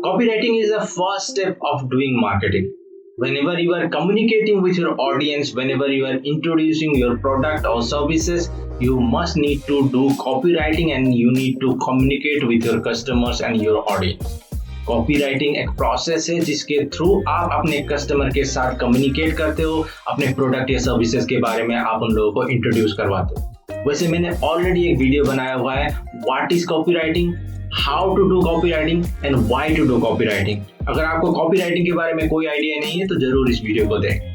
Copywriting is the first step of doing marketing. Whenever you are communicating with your audience, whenever you are introducing your product or services, you must need to do copywriting and you need to communicate with your customers and your audience. Copywriting एक process है जिसके through आप अपने customer के साथ communicate करते हो, अपने प्रोडक्ट या सर्विसेज के बारे में आप उन लोगों को इंट्रोड्यूस करवाते हो। वैसे मैंने ऑलरेडी एक वीडियो बनाया हुआ है, what is copywriting, how to do copywriting and why to do copywriting. अगर आपको कॉपीराइटिंग के बारे में कोई आइडिया नहीं है तो जरूर इस वीडियो को देखें।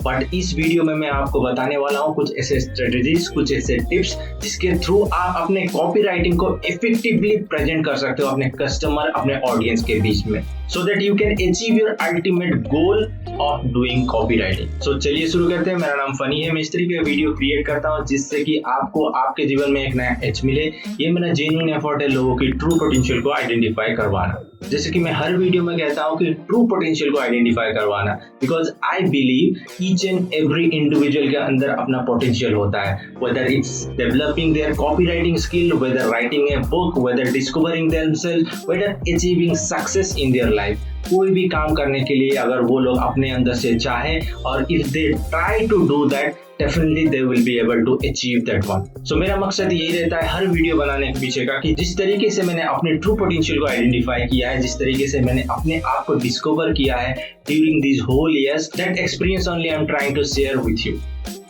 बट इस वीडियो में मैं आपको बताने वाला हूँ कुछ ऐसे स्ट्रेटजीज, कुछ ऐसे टिप्स जिसके थ्रू आप अपने कॉपीराइटिंग को इफेक्टिवली प्रेजेंट कर सकते हो अपने कस्टमर, अपने ऑडियंस के बीच में, so that you can achieve your ultimate goal of doing copywriting. So चलिए शुरू करते हैं। मेरा नाम फनी है, मैं इस तरीके का वीडियो क्रिएट करता हूँ जिससे कि आपको आपके जीवन में एक नया एज मिले। ये मेरा जेन्युइन एफर्ट है लोगों की ट्रू पोटेंशियल को आइडेंटिफाई करवाना। जैसे कि मैं हर वीडियो में कहता हूँ कि ट्रू पोटेंशियल को आइडेंटिफाई करवाना, because I believe each and every individual के अंदर अपना पोटेंशियल होता है, whether it's developing their copywriting skill, whether writing a book, whether discovering themselves, whether achieving success in their life. कोई भी काम करने के लिए अगर वो लोग अपने अंदर से चाहें और if they try to do that, definitely they will be able to achieve that one. So मेरा मकसद यही रहता है हर वीडियो बनाने के पीछे का कि जिस तरीके से मैंने अपने ट्रू पोटेंशियल को आइडेंटिफाई किया है, जिस तरीके से मैंने अपने आप को डिस्कवर किया है during these whole years, that experience only I'm trying to share with you,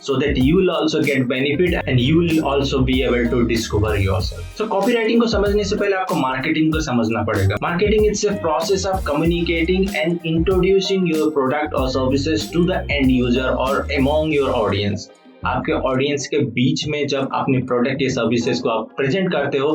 so that you will also get benefit and you will also be able to discover yourself. So copywriting को समझने से पहले आपको marketing को समझना पड़ेगा। Marketing it's a process of communicating and introducing your product or services to the end user or among your audience. आपके audience के बीच में जब अपने प्रोडक्ट या सर्विसेज को आप प्रेजेंट करते हो,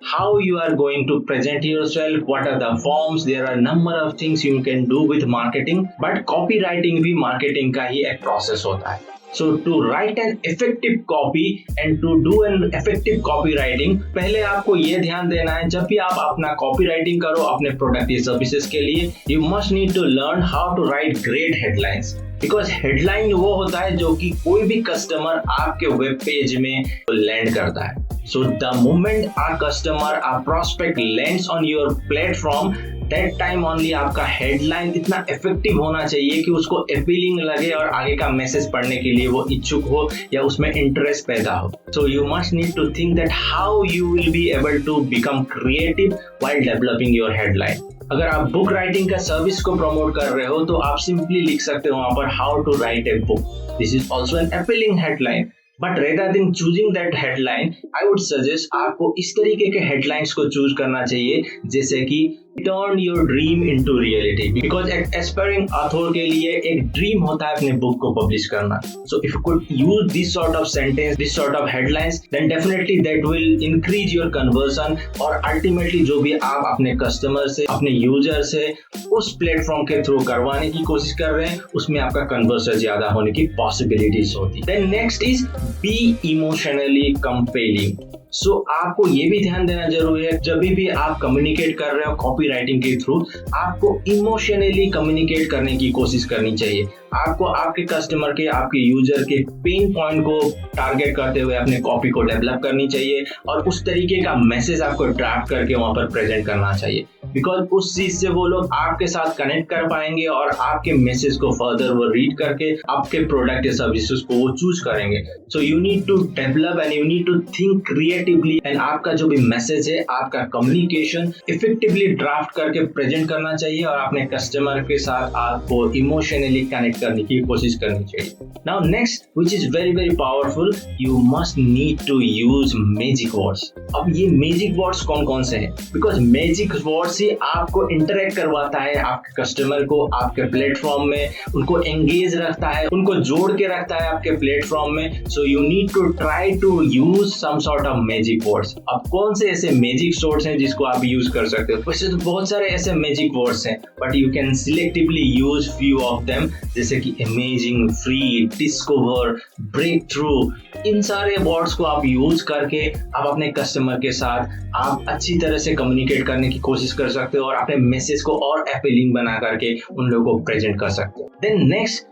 how you are going to present yourself, what are the forms, there are number of things you can do with marketing, but copywriting भी marketing का ही एक process होता है। So to write an effective copy and to do an effective copywriting, पहले आपको ये ध्यान देना है जब भी आप अपना copywriting करो अपने प्रोडक्ट या सर्विसेज के लिए, you must need to learn how to write great headlines. Because headline वो होता है जो कि कोई भी कस्टमर आपके वेब पेज में लैंड करता है। So the moment our customer, our prospect lands on your platform, that time only आपका हेडलाइन इतना इफेक्टिव होना चाहिए कि उसको अपीलिंग लगे और आगे का मैसेज पढ़ने के लिए वो इच्छुक हो या उसमें इंटरेस्ट पैदा हो। So you must need to think that how you will be able to become creative while developing your headline. अगर आप बुक राइटिंग का सर्विस को प्रमोट कर रहे हो तो आप सिंपली लिख सकते हो वहां पर how to write a book. This is also an appealing headline, but rather than choosing that headline, I would suggest आपको इस तरीके के हेडलाइंस को चूज करना चाहिए जैसे कि turn your dream into reality. Because एक एस्पायरिंग ऑथर के लिए एक ड्रीम होता है अपने बुक को पब्लिश करना। So if you could use this sort of sentence, this sort of headlines, then definitely that will increase your conversion और अल्टीमेटली जो भी आप अपने कस्टमर से, अपने यूजर से उस प्लेटफॉर्म के थ्रू करवाने की कोशिश कर रहे हैं, उसमें आपका कन्वर्जन ज्यादा होने की पॉसिबिलिटीज होती है। Then next is be emotionally compelling. So आपको ये भी ध्यान देना जरूरी है जब भी आप कम्युनिकेट कर रहे हो कॉपीराइटिंग के थ्रू, आपको इमोशनली कम्युनिकेट करने की कोशिश करनी चाहिए। आपको आपके कस्टमर के, आपके यूजर के पेन पॉइंट को टारगेट करते हुए अपने कॉपी को डेवलप करनी चाहिए और उस तरीके का मैसेज आपको ड्राफ्ट करके वहां पर प्रेजेंट करना चाहिए। बिकॉज उस चीज से वो लोग आपके साथ कनेक्ट कर पाएंगे और आपके मैसेज को फर्दर वो रीड करके आपके प्रोडक्ट या सर्विसेज को वो चूज करेंगे। So you need to develop and you need to think creatively and आपका जो भी मैसेज है, आपका कम्युनिकेशन इफेक्टिवली ड्राफ्ट करके प्रेजेंट करना चाहिए और अपने कस्टमर के साथ आपको इमोशनली कनेक्ट करने की कोशिश करनी चाहिए। Now next, which is very very powerful, you must need to use magic words. अब ये मैजिक वर्ड्स कौन कौन से हैं? बिकॉज मैजिक वर्ड्स ही आपको इंटरेक्ट करवाता है आपके कस्टमर को आपके प्लेटफॉर्म में, उनको एंगेज रखता है, उनको जोड़ के रखता है आपके प्लेटफॉर्म में। So you need to try to use some sort of magic words. अब कौन से ऐसे मैजिक वर्ड्स हैं जिसको आप यूज कर सकते हो? वैसे तो बहुत सारे ऐसे मैजिक वर्ड्स हैं, but you can selectively use few of them, जैसे कि amazing, free, discover, break through. इन सारे वर्ड्स को आप यूज करके आप अपने कस्टमर के साथ आप अच्छी तरह से कम्युनिकेट करने की कोशिश कर सकते हो और अपने मैसेज को और अपीलिंग बना करके उन लोगों को प्रेजेंट कर सकते हो। देन नेक्स्ट,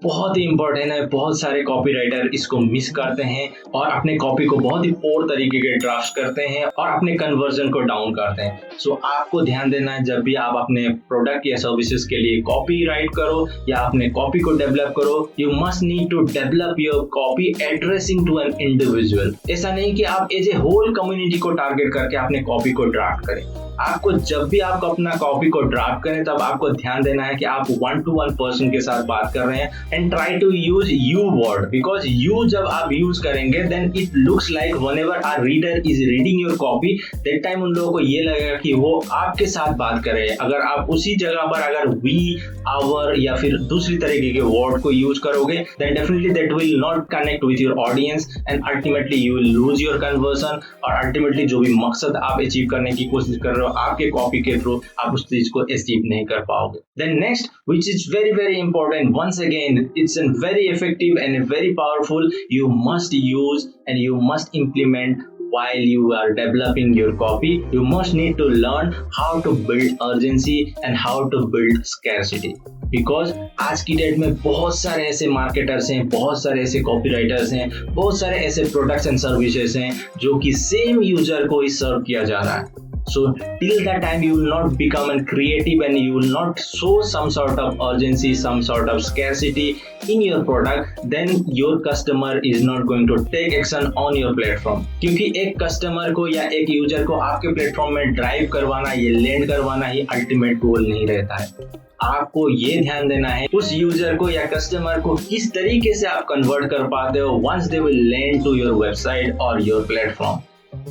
बहुत ही इंपॉर्टेंट है। बहुत सारे कॉपीराइटर इसको मिस करते हैं और अपने कॉपी को बहुत ही पोर तरीके के ड्राफ्ट करते हैं और अपने कन्वर्जन को डाउन करते हैं। सो आपको ध्यान देना है, जब भी आप अपने प्रोडक्ट या सर्विसेज के लिए कॉपी राइट करो या अपने कॉपी को डेवलप करो, you must need to develop your copy addressing to an individual. ऐसा नहीं कि आप एज ए होल कम्युनिटी को टारगेट करके अपने कॉपी को ड्राफ्ट करें। आपको जब भी आप अपना कॉपी को ड्राफ्ट करें तब आपको ध्यान देना है कि आप 1-to-1 पर्सन के साथ बात कर रहे हैं and try to use you word, because you जब आप यूज करेंगे then it looks like whenever our reader is reading your copy, that time उन लोगों को ये लगेगा कि वो आपके साथ बात कर रहे हैं। अगर आप उसी जगह पर अगर वी, आवर या फिर दूसरी तरीके के वर्ड को यूज करोगे then definitely that will not connect with your audience and ultimately you will lose your conversion और अल्टीमेटली जो भी मकसद आप अचीव करने की कोशिश कर रहे हो आपके कॉपी के थ्रू आप उस चीज को अचीव नहीं कर पाओगे। Then next which is very very important, once again it's a very effective and very powerful, you must use and you must implement while you are developing your copy. You must need to learn how to build urgency and how to build scarcity. Because आज की date में बहुत सारे ऐसे marketers हैं, बहुत सारे ऐसे कॉपीराइटर्स हैं, बहुत सारे ऐसे प्रोडक्ट्स एंड सर्विसेज हैं जो कि सेम यूजर को ही सर्व किया जा रहा है। So till that time you will not become a creative and you will not show some sort of urgency, some sort of scarcity in your product, then your customer is not going to take action on your platform. क्योंकि एक customer को या एक user को आपके platform में drive करवाना, ये लैंड करवाना ही अल्टीमेट गोल नहीं रहता है। आपको ये ध्यान देना है उस यूजर को या कस्टमर को किस तरीके से आप कन्वर्ट कर पाते हो once they will land to your website और योर प्लेटफॉर्म।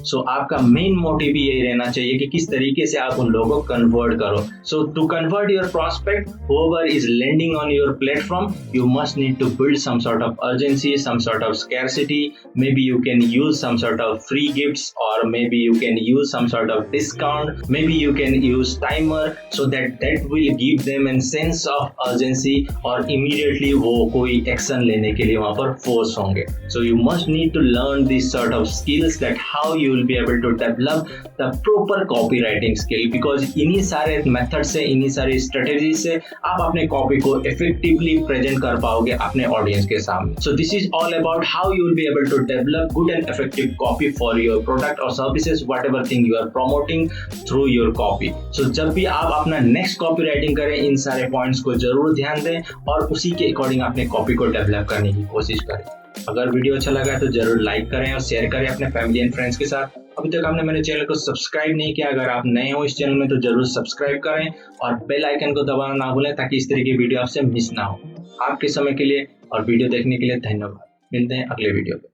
सो आपका मेन मोटिव भी यही रहना चाहिए कि किस तरीके से आप उन लोगों को कन्वर्ट करो। So to convert your prospect whoever is landing on your platform, you must need to build some sort of urgency, some sort of scarcity. Maybe you can use some sort of free gifts or maybe you can use some sort of discount. Maybe you can use timer so that will give them a sense of urgency और immediately वो कोई action लेने के लिए वहाँ पर force होंगे। So you must need to learn these sort of skills that how you will be able to develop the proper copywriting skill, because इन्हीं सारे मेथड से, इन्हीं सारी स्ट्रेटेजी से आप अपने कॉपी को इफेक्टिवली प्रेजेंट कर पाओगे अपने ऑडियंस के सामने। So this is all about how you will be able to develop good and effective copy for your product और services, whatever thing you are promoting through your copy. So जब भी आप अपना नेक्स्ट कॉपी राइटिंग करें इन सारे points को जरूर ध्यान दें और उसी के अकॉर्डिंग अपने कॉपी को डेवलप करने की कोशिश करें। अगर वीडियो अच्छा लगा है तो जरूर लाइक करें और शेयर करें अपने फैमिली एंड फ्रेंड्स के साथ। अभी तक आपने मेरे चैनल को सब्सक्राइब नहीं किया, अगर आप नए हो इस चैनल में तो जरूर सब्सक्राइब करें और बेल आइकन को दबाना ना भूलें ताकि इस तरह की वीडियो आपसे मिस ना हो। आपके समय के लिए और वीडियो देखने के लिए धन्यवाद। मिलते हैं अगले वीडियो में।